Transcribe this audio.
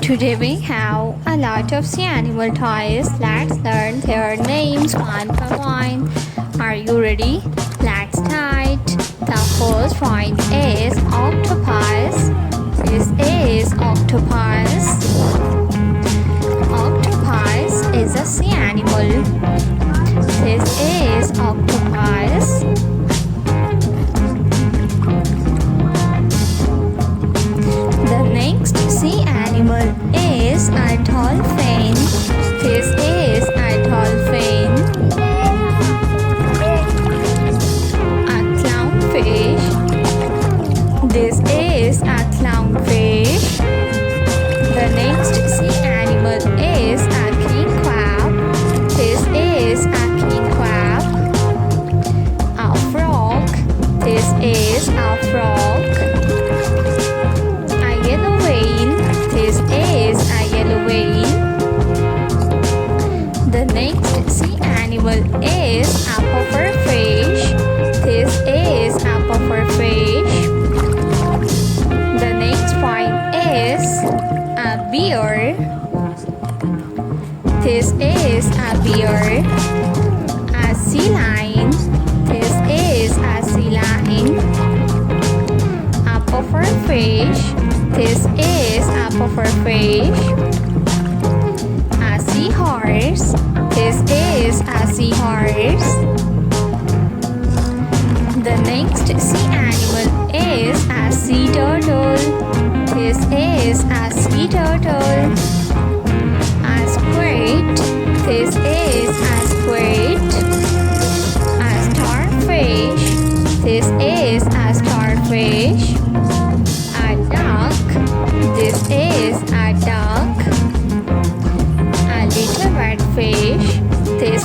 Today we have a lot of sea animal toys. Let's learn their names one by one. Are you ready? Let's start. The first one is octopus. This is octopus. Octopus is a sea animal. This is octopus. The next sea animal is a dolphin. This is a dolphin. A clownfish. This is a clownfish. The next sea animal is a king crab. This is a king crab. A frog. This is a frog. A yellow whale. This is a yellow whale. The next sea animal is a pufferfish. This is a pufferfish. The next one is a bear. This is a bear. A sea lion. This is a sea lion. A pufferfish. This is a pufferfish. A seahorse. This is a seahorse. The next sea animal is a sea turtle. This is a sea turtle. A squid. This is a squid. A starfish. This is a starfish. A duck. This is a duck. A little red fish. This